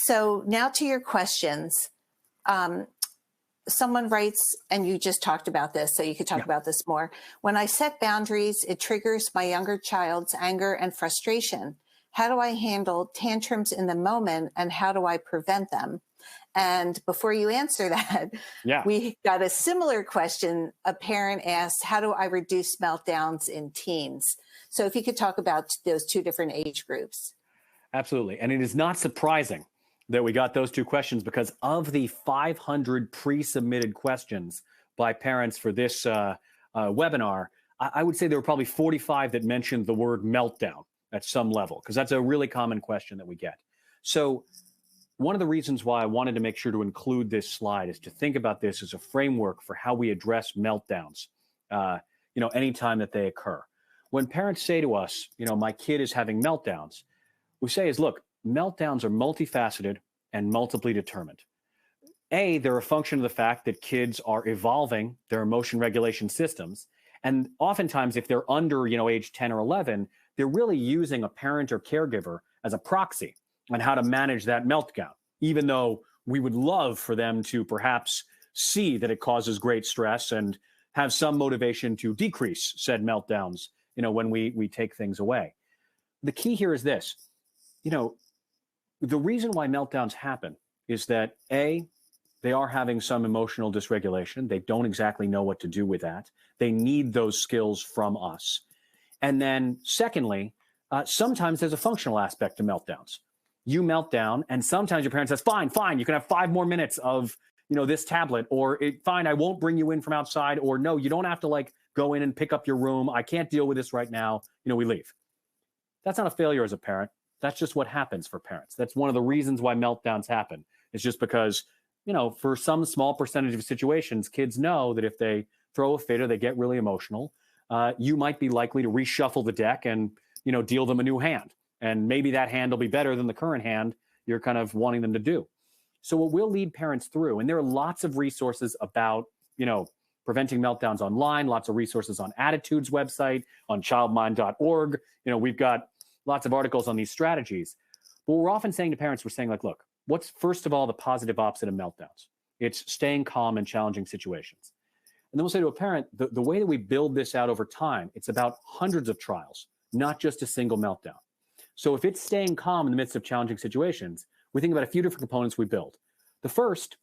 So now to your questions. Um, Someone writes, and you just talked about this, so you could talk about this more. When I set boundaries, it triggers my younger child's anger and frustration. How do I handle tantrums in the moment, and how do I prevent them? And before you answer that, Yeah. we got a similar question. A parent asked, how do I reduce meltdowns in teens? So if you could talk about those two different age groups. Absolutely. And it is not surprising that we got those two questions, because of the 500 pre-submitted questions by parents for this webinar, I would say there were probably 45 that mentioned the word meltdown at some level, because that's a really common question that we get. So one of the reasons why I wanted to make sure to include this slide is to think about this as a framework for how we address meltdowns, anytime that they occur. When parents say to us, my kid is having meltdowns, we say is, look, meltdowns are multifaceted and multiply determined. They're a function of the fact that kids are evolving their emotion regulation systems. And oftentimes, if they're under, age 10 or 11, they're really using a parent or caregiver as a proxy on how to manage that meltdown, even though we would love for them to perhaps see that it causes great stress and have some motivation to decrease said meltdowns, when we take things away. The key here is this. The reason why meltdowns happen is that they are having some emotional dysregulation. They don't exactly know what to do with that. They need those skills from us. And then secondly, sometimes there's a functional aspect to meltdowns. You melt down, and sometimes your parent says, fine, you can have 5 more minutes of, this tablet, or fine, I won't bring you in from outside, or no, you don't have to go in and pick up your room. I can't deal with this right now. We leave. That's not a failure as a parent. That's just what happens for parents. That's one of the reasons why meltdowns happen. It's just because, for some small percentage of situations, kids know that if they throw a fit or they get really emotional, you might be likely to reshuffle the deck and, deal them a new hand. And maybe that hand will be better than the current hand you're kind of wanting them to do. So what we'll lead parents through, and there are lots of resources about, preventing meltdowns online, lots of resources on Attitude's website, on childmind.org. We've got lots of articles on these strategies. But we're often saying to parents, we're saying look, what's first of all the positive opposite of meltdowns? It's staying calm in challenging situations. And then we'll say to a parent, the way that we build this out over time, it's about hundreds of trials, not just a single meltdown. So if it's staying calm in the midst of challenging situations, we think about a few different components we build. The first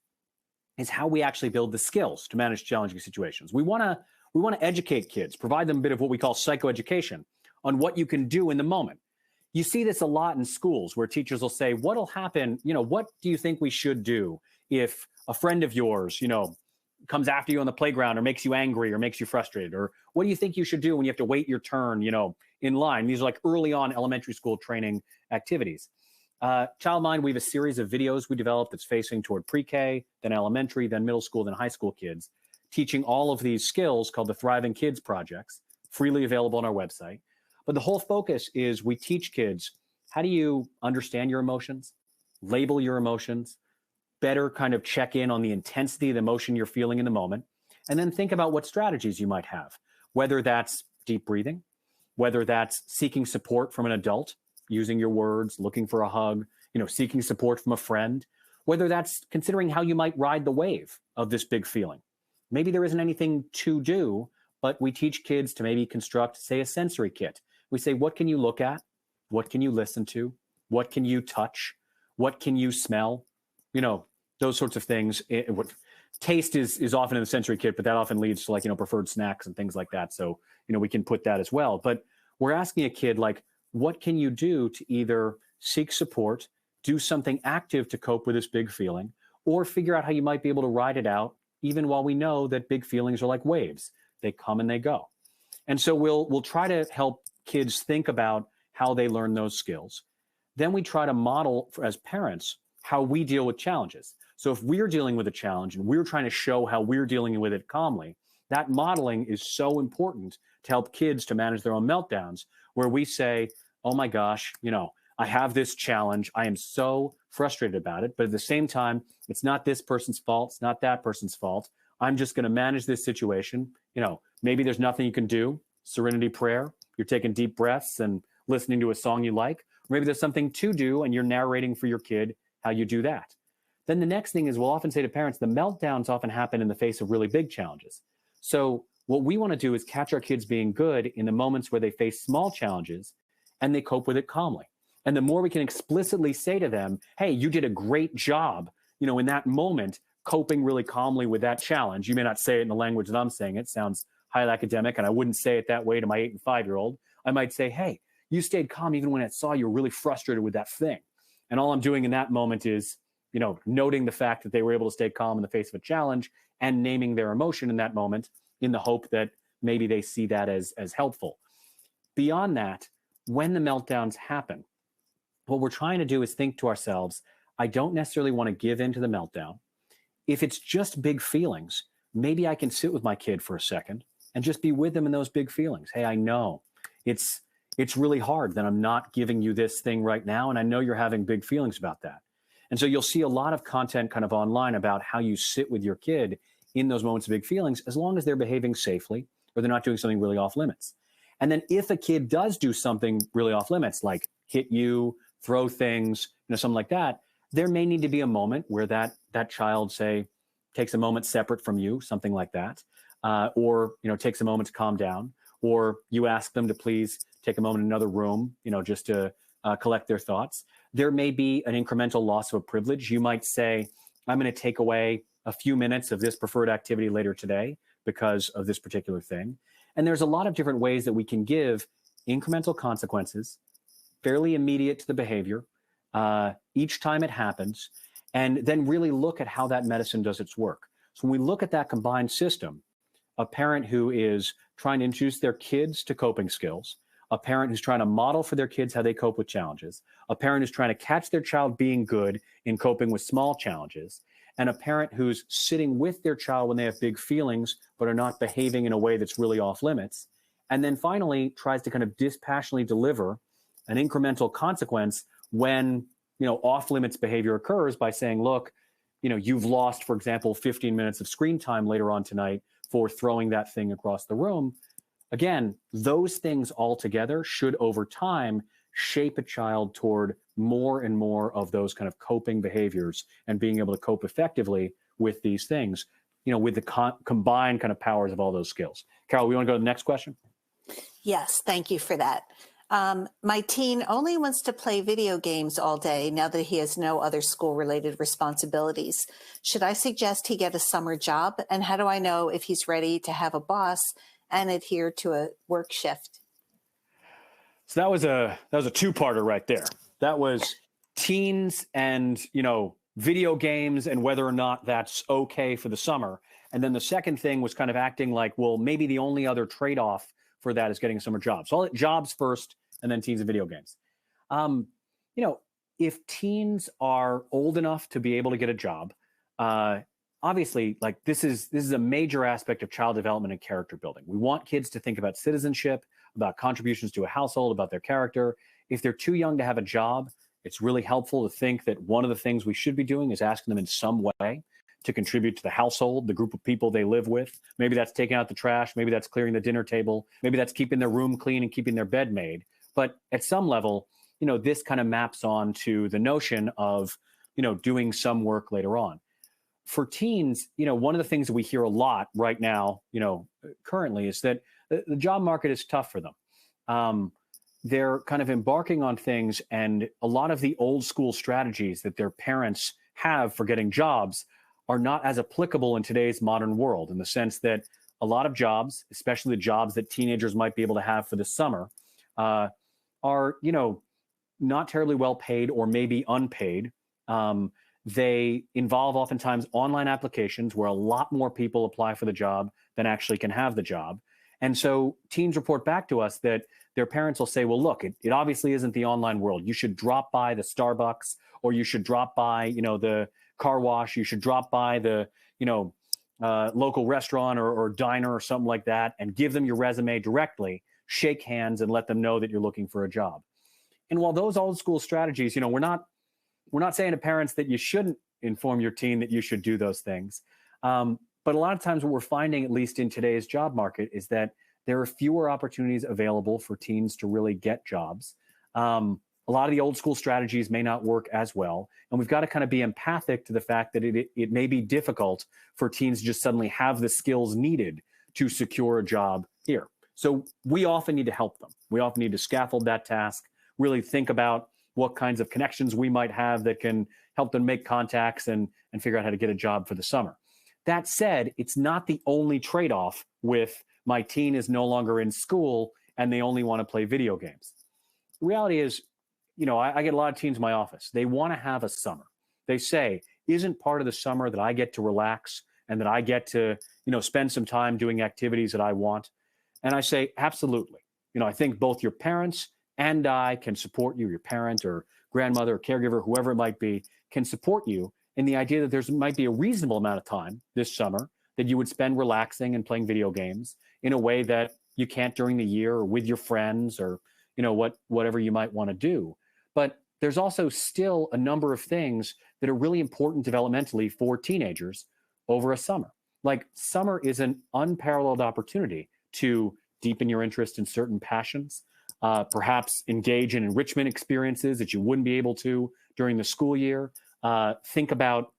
is how we actually build the skills to manage challenging situations. We want to educate kids, provide them a bit of what we call psychoeducation on what you can do in the moment. You see this a lot in schools where teachers will say, what'll happen, what do you think we should do if a friend of yours, comes after you on the playground or makes you angry or makes you frustrated? Or what do you think you should do when you have to wait your turn, in line? These are early on elementary school training activities. Child Mind, we have a series of videos we developed that's facing toward pre-K, then elementary, then middle school, then high school kids, teaching all of these skills called the Thriving Kids Projects, freely available on our website. But the whole focus is we teach kids, how do you understand your emotions, label your emotions, better kind of check in on the intensity of the emotion you're feeling in the moment, and then think about what strategies you might have, whether that's deep breathing, whether that's seeking support from an adult, using your words, looking for a hug, seeking support from a friend, whether that's considering how you might ride the wave of this big feeling. Maybe there isn't anything to do, but we teach kids to maybe construct, say, a sensory kit. We say, what can you look at? What can you listen to? What can you touch? What can you smell? Those sorts of things. Taste is often in the sensory kit, but that often leads to preferred snacks and things like that. So, we can put that as well. But we're asking a kid, what can you do to either seek support, do something active to cope with this big feeling, or figure out how you might be able to ride it out, even while we know that big feelings are like waves. They come and they go. And so we'll try to help kids think about how they learn those skills. Then we try to model as parents how we deal with challenges. So if we're dealing with a challenge and we're trying to show how we're dealing with it calmly, that modeling is so important to help kids to manage their own meltdowns, where we say, oh my gosh, I have this challenge. I am so frustrated about it. But at the same time, it's not this person's fault. It's not that person's fault. I'm just going to manage this situation. Maybe there's nothing you can do. Serenity prayer. You're taking deep breaths and listening to a song you like. Or maybe there's something to do and you're narrating for your kid how you do that. Then the next thing is we'll often say to parents, the meltdowns often happen in the face of really big challenges. So what we want to do is catch our kids being good in the moments where they face small challenges and they cope with it calmly. And the more we can explicitly say to them, hey, you did a great job, in that moment, coping really calmly with that challenge. You may not say it in the language that I'm saying. It sounds highly academic, and I wouldn't say it that way to my 8 and 5-year-old. I might say, hey, you stayed calm even when I saw you were really frustrated with that thing. And all I'm doing in that moment is, noting the fact that they were able to stay calm in the face of a challenge and naming their emotion in that moment in the hope that maybe they see that as helpful. Beyond that, when the meltdowns happen, what we're trying to do is think to ourselves, I don't necessarily want to give in to the meltdown. If it's just big feelings, maybe I can sit with my kid for a second and just be with them in those big feelings. Hey, I know it's really hard that I'm not giving you this thing right now. And I know you're having big feelings about that. And so you'll see a lot of content kind of online about how you sit with your kid in those moments of big feelings, as long as they're behaving safely or they're not doing something really off limits. And then if a kid does do something really off limits, like hit you, throw things, something like that, there may need to be a moment where that child, say, takes a moment separate from you, something like that, or takes a moment to calm down, or you ask them to please take a moment in another room, just to collect their thoughts. There may be an incremental loss of a privilege. You might say, I'm going to take away a few minutes of this preferred activity later today because of this particular thing. And there's a lot of different ways that we can give incremental consequences, fairly immediate to the behavior, each time it happens, and then really look at how that medicine does its work. So when we look at that combined system, a parent who is trying to introduce their kids to coping skills, a parent who's trying to model for their kids how they cope with challenges, a parent who's trying to catch their child being good in coping with small challenges, and a parent who's sitting with their child when they have big feelings but are not behaving in a way that's really off limits, and then finally tries to kind of dispassionately deliver an incremental consequence when off limits behavior occurs by saying, look, you've lost, for example, 15 minutes of screen time later on tonight for throwing that thing across the room. Again, those things all together should over time shape a child toward more and more of those kind of coping behaviors and being able to cope effectively with these things, with the combined kind of powers of all those skills. Carol, we want to go to the next question? Yes, thank you for that. My teen only wants to play video games all day now that he has no other school-related responsibilities. Should I suggest he get a summer job? And how do I know if he's ready to have a boss and adhere to a work shift? So that was a two-parter right there. That was teens and, video games and whether or not that's okay for the summer. And then the second thing was kind of acting like, well, maybe the only other trade-off for that is getting a summer job. So I'll let jobs first and then teens and video games. If teens are old enough to be able to get a job, obviously, like this is a major aspect of child development and character building. We want kids to think about citizenship, about contributions to a household, about their character. If they're too young to have a job, it's really helpful to think that one of the things we should be doing is asking them in some way to contribute to the household, the group of people they live with. Maybe that's taking out the trash. Maybe that's clearing the dinner table. Maybe that's keeping their room clean and keeping their bed made. But at some level, this kind of maps on to the notion of, doing some work later on. For teens, one of the things that we hear a lot right now, currently is that the job market is tough for them. They're kind of embarking on things, and a lot of the old school strategies that their parents have for getting jobs are not as applicable in today's modern world, in the sense that a lot of jobs, especially the jobs that teenagers might be able to have for the summer, are, not terribly well paid or maybe unpaid. They involve oftentimes online applications where a lot more people apply for the job than actually can have the job. And so teens report back to us that their parents will say, well, look, it obviously isn't the online world. You should drop by the Starbucks, or you should drop by, the car wash. You should drop by the, local restaurant or diner or something like that, and give them your resume directly, shake hands, and let them know that you're looking for a job. And while those old school strategies, we're not saying to parents that you shouldn't inform your teen that you should do those things. But a lot of times what we're finding, at least in today's job market, is that there are fewer opportunities available for teens to really get jobs. A lot of the old school strategies may not work as well. And we've got to kind of be empathic to the fact that it may be difficult for teens to just suddenly have the skills needed to secure a job here. So we often need to help them. We often need to scaffold that task, really think about what kinds of connections we might have that can help them make contacts and figure out how to get a job for the summer. That said, it's not the only trade-off with my teen is no longer in school and they only want to play video games. The reality is, I get a lot of teens in my office. They want to have a summer. They say, isn't part of the summer that I get to relax and that I get to, spend some time doing activities that I want? And I say, absolutely. I think both your parents and I can support you, your parent or grandmother or caregiver, whoever it might be, can support you in the idea that there might be a reasonable amount of time this summer that you would spend relaxing and playing video games in a way that you can't during the year or with your friends or, whatever you might want to do. But there's also still a number of things that are really important developmentally for teenagers over a summer. Like summer is an unparalleled opportunity to deepen your interest in certain passions, perhaps engage in enrichment experiences that you wouldn't be able to during the school year. Think about,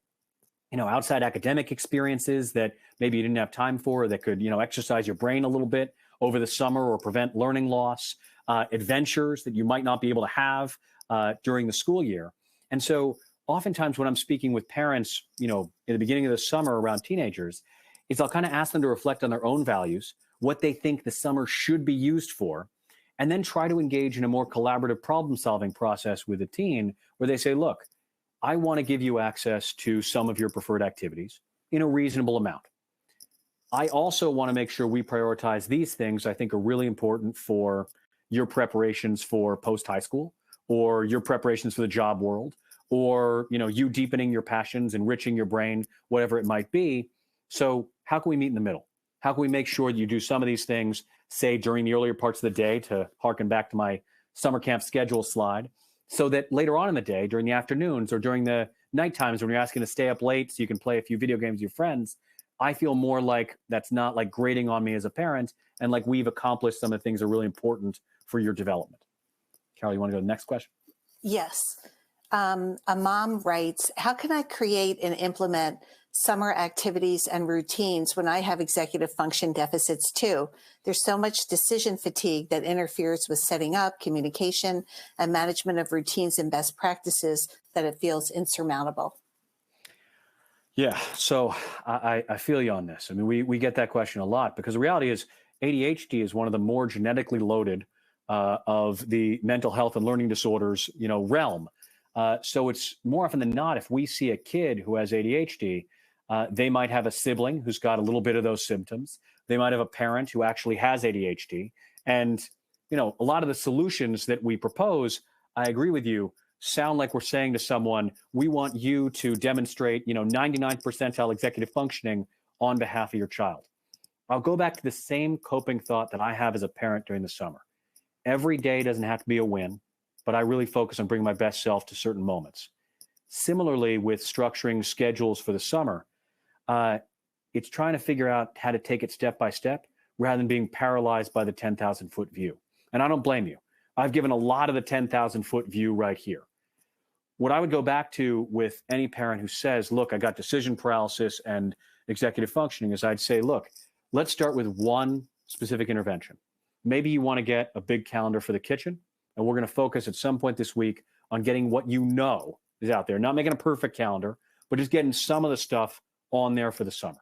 outside academic experiences that maybe you didn't have time for, or that could, exercise your brain a little bit over the summer or prevent learning loss, adventures that you might not be able to have during the school year. And so oftentimes when I'm speaking with parents, in the beginning of the summer around teenagers, is I'll kind of ask them to reflect on their own values, what they think the summer should be used for, and then try to engage in a more collaborative problem-solving process with a teen where they say, look, I want to give you access to some of your preferred activities in a reasonable amount. I also want to make sure we prioritize these things I think are really important for your preparations for post-high school or your preparations for the job world or, you deepening your passions, enriching your brain, whatever it might be. So how can we meet in the middle? How can we make sure that you do some of these things, say during the earlier parts of the day, to harken back to my summer camp schedule slide, so that later on in the day, during the afternoons or during the night times when you're asking to stay up late so you can play a few video games with your friends, I feel more like that's not like grating on me as a parent and like we've accomplished some of the things that are really important for your development. Carol, you want to go to the next question? Yes. A mom writes, how can I create and implement summer activities and routines when I have executive function deficits too? There's so much decision fatigue that interferes with setting up, communication, and management of routines and best practices that it feels insurmountable. Yeah, so I feel you on this. I mean, we get that question a lot because the reality is ADHD is one of the more genetically loaded of the mental health and learning disorders, realm. So it's more often than not, if we see a kid who has ADHD, they might have a sibling who's got a little bit of those symptoms. They might have a parent who actually has ADHD. And, a lot of the solutions that we propose, I agree with you, sound like we're saying to someone, we want you to demonstrate, 99th percentile executive functioning on behalf of your child. I'll go back to the same coping thought that I have as a parent during the summer. Every day doesn't have to be a win, but I really focus on bringing my best self to certain moments. Similarly, with structuring schedules for the summer, it's trying to figure out how to take it step by step rather than being paralyzed by the 10,000 foot view. And I don't blame you. I've given a lot of the 10,000 foot view right here. What I would go back to with any parent who says, look, I got decision paralysis and executive functioning is I'd say, look, let's start with one specific intervention. Maybe you want to get a big calendar for the kitchen, and we're going to focus at some point this week on getting what is out there, not making a perfect calendar, but just getting some of the stuff on there for the summer.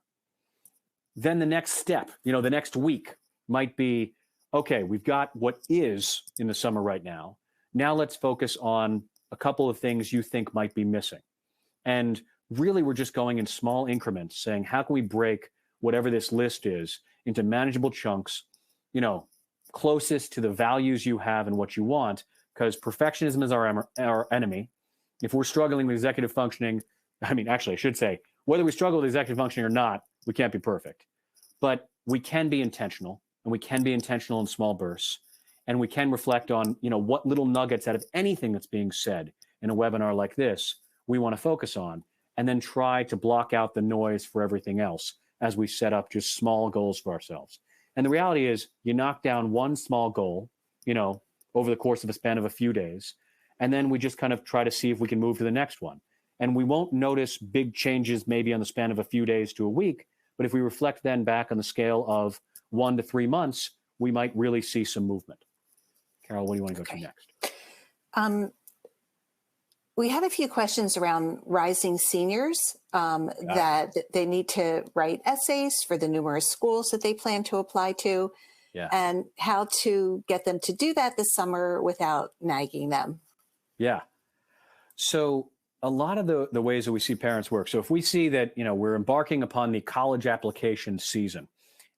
Then the next step, the next week might be, okay, we've got what is in the summer right now. Now let's focus on a couple of things you think might be missing. And really, we're just going in small increments saying, how can we break whatever this list is into manageable chunks, closest to the values you have and what you want, because perfectionism is our enemy. If we're struggling with executive functioning, I should say, whether we struggle with executive functioning or not, we can't be perfect. But we can be intentional, and we can be intentional in small bursts. And we can reflect on, what little nuggets out of anything that's being said in a webinar like this we want to focus on, and then try to block out the noise for everything else as we set up just small goals for ourselves. And the reality is you knock down one small goal, over the course of a span of a few days, And then we just kind of try to see if we can move to the next one. And we won't notice big changes maybe on the span of a few days to a week. But if we reflect then back on the scale of 1 to 3 months, we might really see some movement. Carol, what do you want to go to next? We had a few questions around rising seniors, that they need to write essays for the numerous schools that they plan to apply to, and how to get them to do that this summer without nagging them. Yeah. So a lot of the ways that we see parents work. So if we see that, we're embarking upon the college application season,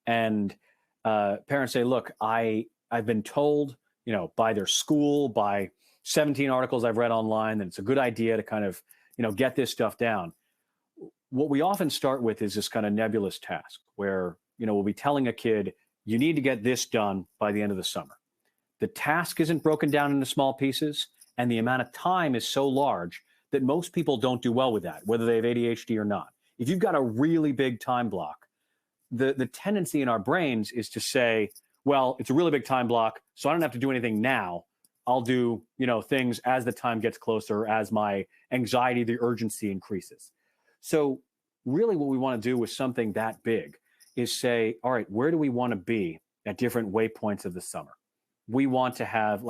and parents say, look, I've been told, by their school, by 17 articles I've read online, that it's a good idea to kind of, get this stuff down. What we often start with is this kind of nebulous task where, we'll be telling a kid, you need to get this done by the end of the summer. The task isn't broken down into small pieces, and the amount of time is so large that most people don't do well with that, whether they have ADHD or not. If you've got a really big time block, the tendency in our brains is to say, well, it's a really big time block, so I don't have to do anything now. I'll do, things as the time gets closer, as my anxiety, the urgency increases. So really what we want to do with something that big is say, all right, where do we want to be at different waypoints of the summer? We want to have,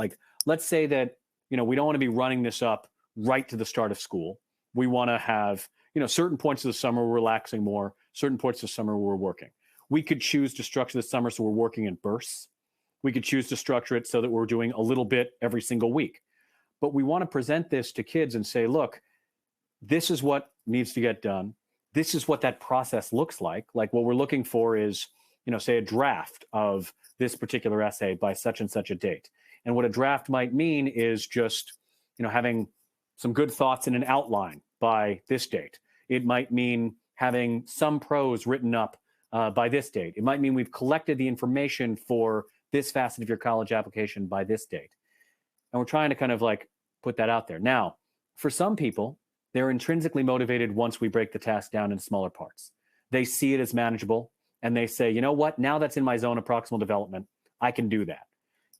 let's say that, we don't want to be running this up right to the start of school. We want to have, certain points of the summer we're relaxing more, certain points of the summer we're working. We could choose to structure the summer so we're working in bursts. We could choose to structure it so that we're doing a little bit every single week. But we want to present this to kids and say, look, this is what needs to get done. This is what that process looks like. Like what we're looking for is, say a draft of this particular essay by such and such a date. And what a draft might mean is just, having some good thoughts in an outline by this date. It might mean having some prose written up by this date. It might mean we've collected the information for this facet of your college application by this date. And we're trying to kind of put that out there. Now, for some people, they're intrinsically motivated once we break the task down into smaller parts. They see it as manageable and they say, you know what, now that's in my zone of proximal development, I can do that.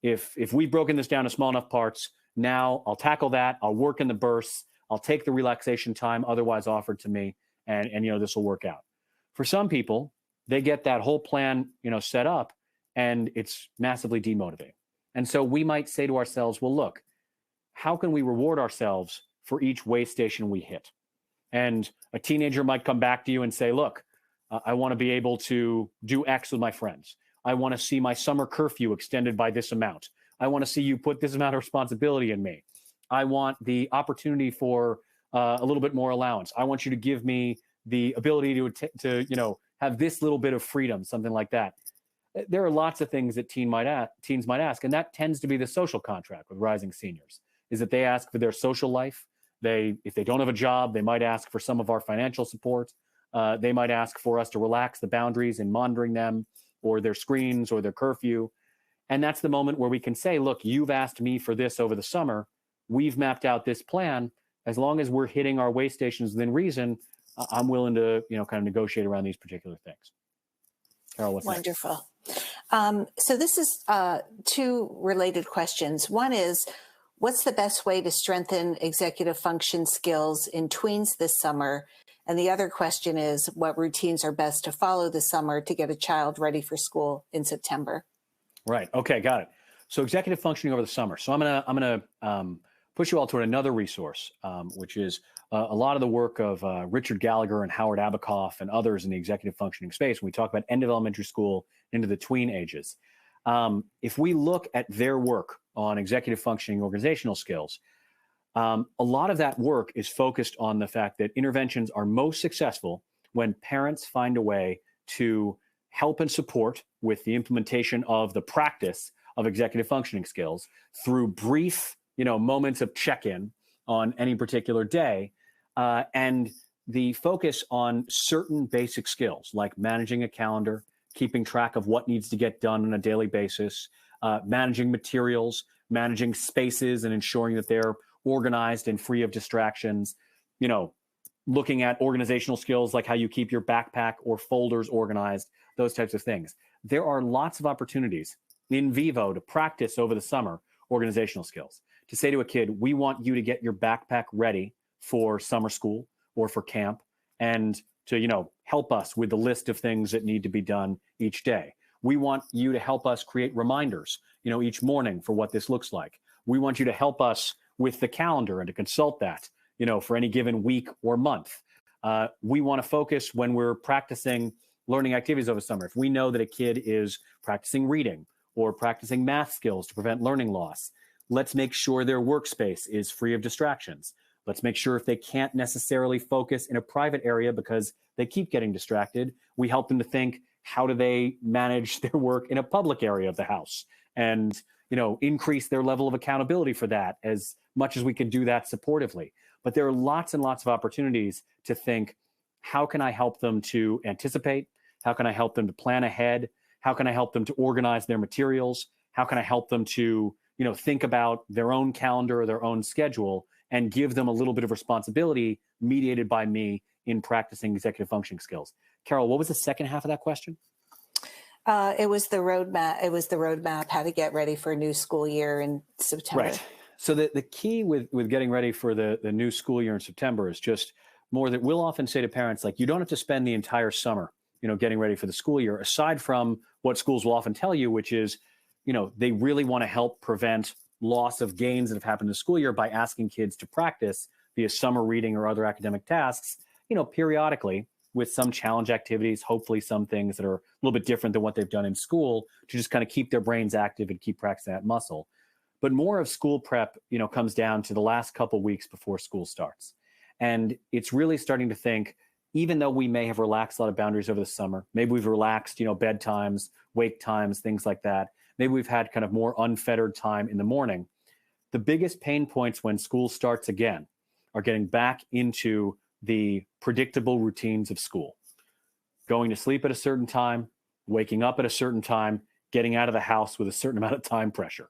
If we've broken this down to small enough parts, now I'll tackle that. I'll work in the bursts. I'll take the relaxation time otherwise offered to me, and this will work out. For some people, they get that whole plan, set up, and it's massively demotivating. And so we might say to ourselves, well, look, how can we reward ourselves for each way station we hit? And a teenager might come back to you and say, look, I want to be able to do X with my friends. I want to see my summer curfew extended by this amount. I want to see you put this amount of responsibility in me. I want the opportunity for a little bit more allowance. I want you to give me the ability to have this little bit of freedom, something like that. There are lots of things that teens might ask, and that tends to be the social contract with rising seniors, is that they ask for their social life. If they don't have a job, they might ask for some of our financial support. They might ask for us to relax the boundaries in monitoring them, or their screens, or their curfew. And that's the moment where we can say, look, you've asked me for this over the summer. We've mapped out this plan. As long as we're hitting our way stations within reason, I'm willing to, kind of negotiate around these particular things. Carol, what's wonderful. So this is two related questions. One is, what's the best way to strengthen executive function skills in tweens this summer? And the other question is, what routines are best to follow this summer to get a child ready for school in September? Right. Okay. Got it. So executive functioning over the summer. So I'm gonna push you all toward another resource, which is a lot of the work of Richard Gallagher and Howard Abakoff and others in the executive functioning space. When we talk about end of elementary school into the tween ages, if we look at their work on executive functioning organizational skills, a lot of that work is focused on the fact that interventions are most successful when parents find a way to help and support with the implementation of the practice of executive functioning skills through brief, moments of check-in on any particular day, and the focus on certain basic skills like managing a calendar, keeping track of what needs to get done on a daily basis, managing materials, managing spaces, and ensuring that they're organized and free of distractions, looking at organizational skills like how you keep your backpack or folders organized, those types of things. There are lots of opportunities in vivo to practice over the summer organizational skills, to say to a kid, we want you to get your backpack ready for summer school or for camp, and to, help us with the list of things that need to be done each day. We want you to help us create reminders, each morning for what this looks like. We want you to help us with the calendar and to consult that, for any given week or month. We want to focus when we're practicing learning activities over summer. If we know that a kid is practicing reading or practicing math skills to prevent learning loss, let's make sure their workspace is free of distractions. Let's make sure if they can't necessarily focus in a private area because they keep getting distracted, we help them to think, how do they manage their work in a public area of the house? And, increase their level of accountability for that as much as we can do that supportively. But there are lots and lots of opportunities to think, how can I help them to anticipate? How can I help them to plan ahead? How can I help them to organize their materials? How can I help them to, think about their own calendar or their own schedule and give them a little bit of responsibility mediated by me in practicing executive functioning skills? Carol, what was the second half of that question? It was the roadmap. It was the roadmap, how to get ready for a new school year in September. Right. So the key with getting ready for the new school year in September is just more that we'll often say to parents, like, you don't have to spend the entire summer, getting ready for the school year, aside from what schools will often tell you, which is, they really want to help prevent loss of gains that have happened in the school year by asking kids to practice via summer reading or other academic tasks, periodically, with some challenge activities, hopefully some things that are a little bit different than what they've done in school, to just kind of keep their brains active and keep practicing that muscle. But more of school prep, comes down to the last couple weeks before school starts. And it's really starting to think, even though we may have relaxed a lot of boundaries over the summer, maybe we've relaxed, bedtimes, wake times, things like that. Maybe we've had kind of more unfettered time in the morning. The biggest pain points when school starts again are getting back into the predictable routines of school. Going to sleep at a certain time, waking up at a certain time, getting out of the house with a certain amount of time pressure.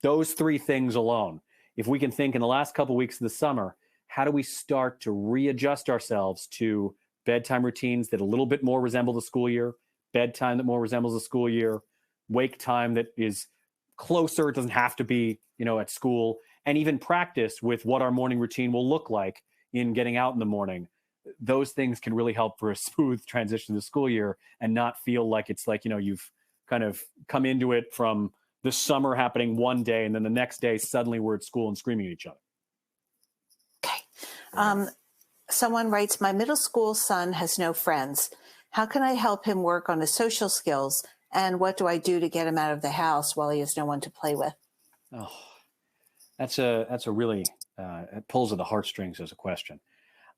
Those three things alone, if we can think in the last couple of weeks of the summer, how do we start to readjust ourselves to bedtime routines that a little bit more resemble the school year, bedtime that more resembles the school year, wake time that is closer, it doesn't have to be, at school, and even practice with what our morning routine will look like in getting out in the morning. Those things can really help for a smooth transition to the school year and not feel like it's like, you've kind of come into it from the summer happening one day and then the next day suddenly we're at school and screaming at each other. Okay. Someone writes, my middle school son has no friends. How can I help him work on his social skills? And what do I do to get him out of the house while he has no one to play with? Oh, that's a really, it pulls at the heartstrings as a question.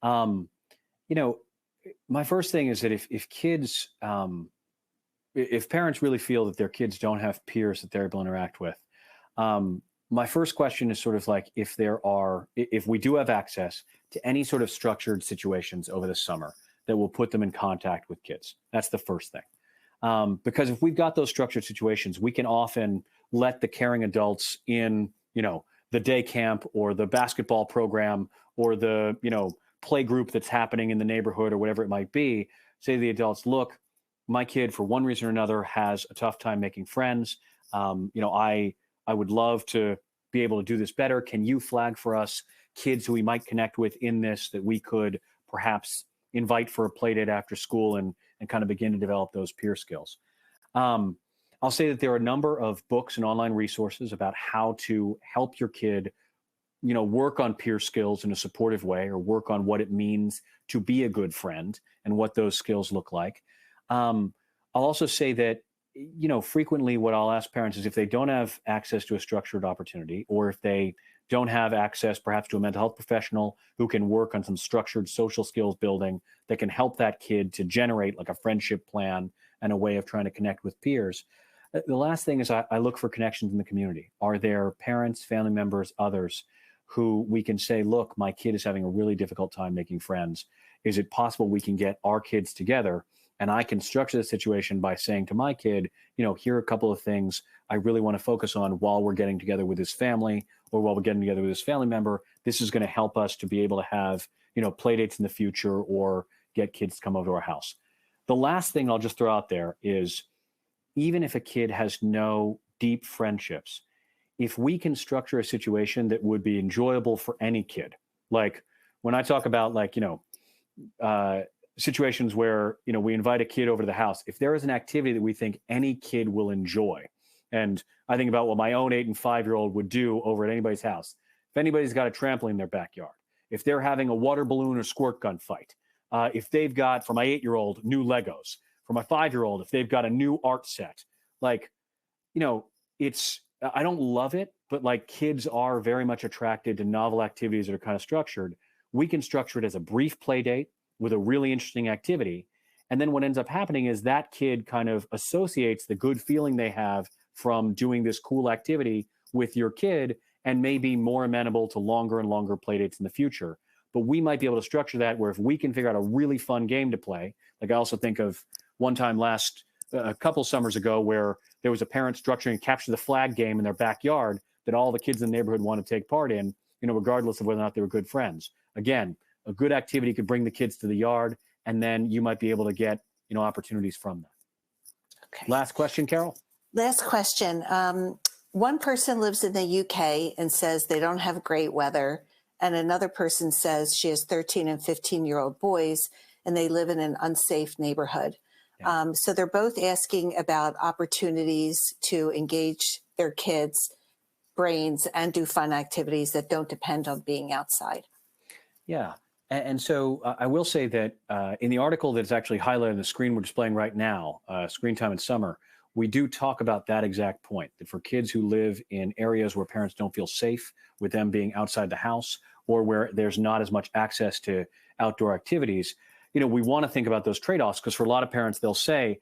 My first thing is that if kids, if parents really feel that their kids don't have peers that they're able to interact with, my first question is sort of like, if we do have access to any sort of structured situations over the summer that will put them in contact with kids. That's the first thing. Because if we've got those structured situations, we can often let the caring adults in, the day camp or the basketball program or the, play group that's happening in the neighborhood or whatever it might be, say to the adults, look, my kid, for one reason or another, has a tough time making friends. I would love to be able to do this better. Can you flag for us kids who we might connect with in this that we could perhaps invite for a play date after school and kind of begin to develop those peer skills? I'll say that there are a number of books and online resources about how to help your kid, work on peer skills in a supportive way, or work on what it means to be a good friend and what those skills look like. I'll also say that, frequently what I'll ask parents is if they don't have access to a structured opportunity, or if they don't have access perhaps to a mental health professional who can work on some structured social skills building that can help that kid to generate like a friendship plan and a way of trying to connect with peers. The last thing is I look for connections in the community. Are there parents, family members, others who we can say, look, my kid is having a really difficult time making friends. Is it possible we can get our kids together? And I can structure the situation by saying to my kid, here are a couple of things I really want to focus on while we're getting together with his family, or while we're getting together with his family member. This is going to help us to be able to have, play dates in the future or get kids to come over to our house. The last thing I'll just throw out there is, even if a kid has no deep friendships, if we can structure a situation that would be enjoyable for any kid, like when I talk about like, situations where, we invite a kid over to the house, if there is an activity that we think any kid will enjoy, and I think about what my own 8 and 5-year-old would do over at anybody's house. If anybody's got a trampoline in their backyard, if they're having a water balloon or squirt gun fight, if they've got, for my 8-year-old, new Legos, for my 5-year-old, if they've got a new art set, like, it's, I don't love it, but like kids are very much attracted to novel activities that are kind of structured. We can structure it as a brief play date with a really interesting activity. And then what ends up happening is that kid kind of associates the good feeling they have from doing this cool activity with your kid and may be more amenable to longer and longer play dates in the future. But we might be able to structure that where if we can figure out a really fun game to play, like I also think of one time a couple summers ago where there was a parent structuring a capture the flag game in their backyard that all the kids in the neighborhood want to take part in, regardless of whether or not they were good friends. Again, a good activity could bring the kids to the yard, and then you might be able to get, opportunities from that. Okay. Last question, Carol. Last question. One person lives in the UK and says they don't have great weather. And another person says she has 13 and 15-year-old boys and they live in an unsafe neighborhood. Yeah. So they're both asking about opportunities to engage their kids' brains and do fun activities that don't depend on being outside. Yeah. And so I will say that in the article that's actually highlighted on the screen we're displaying right now, Screen Time in Summer, we do talk about that exact point, that for kids who live in areas where parents don't feel safe with them being outside the house or where there's not as much access to outdoor activities, we want to think about those trade-offs, because for a lot of parents, they'll say,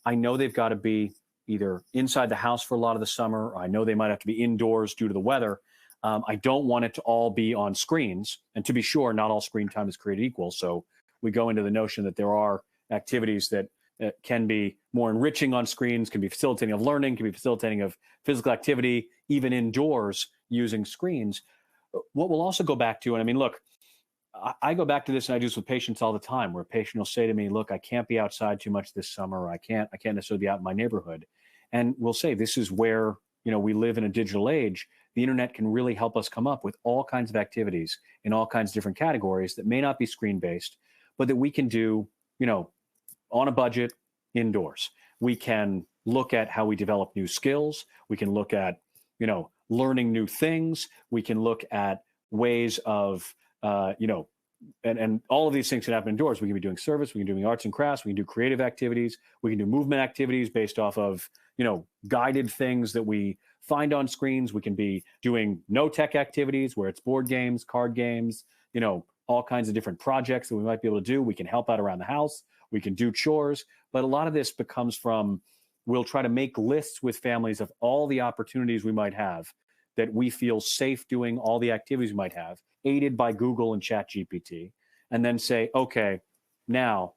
I know they've got to be either inside the house for a lot of the summer, or I know they might have to be indoors due to the weather. I don't want it to all be on screens. And to be sure, not all screen time is created equal. So we go into the notion that there are activities that can be more enriching on screens, can be facilitating of learning, can be facilitating of physical activity, even indoors using screens. What we'll also go back to, and I mean, look, I go back to this and I do this with patients all the time, where a patient will say to me, look, I can't be outside too much this summer. Or I can't necessarily be out in my neighborhood. And we'll say, this is where, we live in a digital age. The internet can really help us come up with all kinds of activities in all kinds of different categories that may not be screen-based, but that we can do, on a budget indoors. We can look at how we develop new skills. We can look at, learning new things. We can look at ways of, and all of these things can happen indoors. We can be doing service, we can be doing arts and crafts, we can do creative activities, we can do movement activities based off of, guided things that we find on screens. We can be doing no tech activities where it's board games, card games, all kinds of different projects that we might be able to do. We can help out around the house. We can do chores. But a lot of this becomes from, we'll try to make lists with families of all the opportunities we might have that we feel safe doing, all the activities we might have, aided by Google and ChatGPT, and then say, okay, now,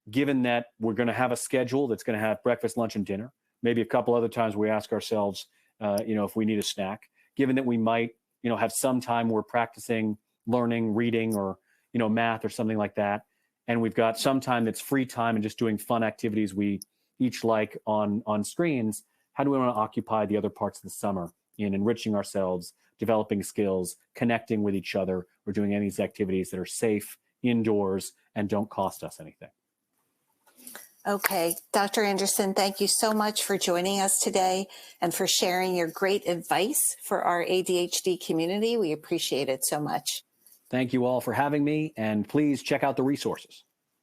given that we're going to have a schedule that's going to have breakfast, lunch, and dinner, maybe a couple other times we ask ourselves, if we need a snack, given that we might, have some time we're practicing learning, reading, or, math or something like that, and we've got some time that's free time and just doing fun activities we each like on screens, how do we want to occupy the other parts of the summer in enriching ourselves, developing skills, connecting with each other, or doing any of these activities that are safe indoors and don't cost us anything? Okay. Dr. Anderson, thank you so much for joining us today and for sharing your great advice for our ADHD community. We appreciate it so much. Thank you all for having me, and please check out the resources.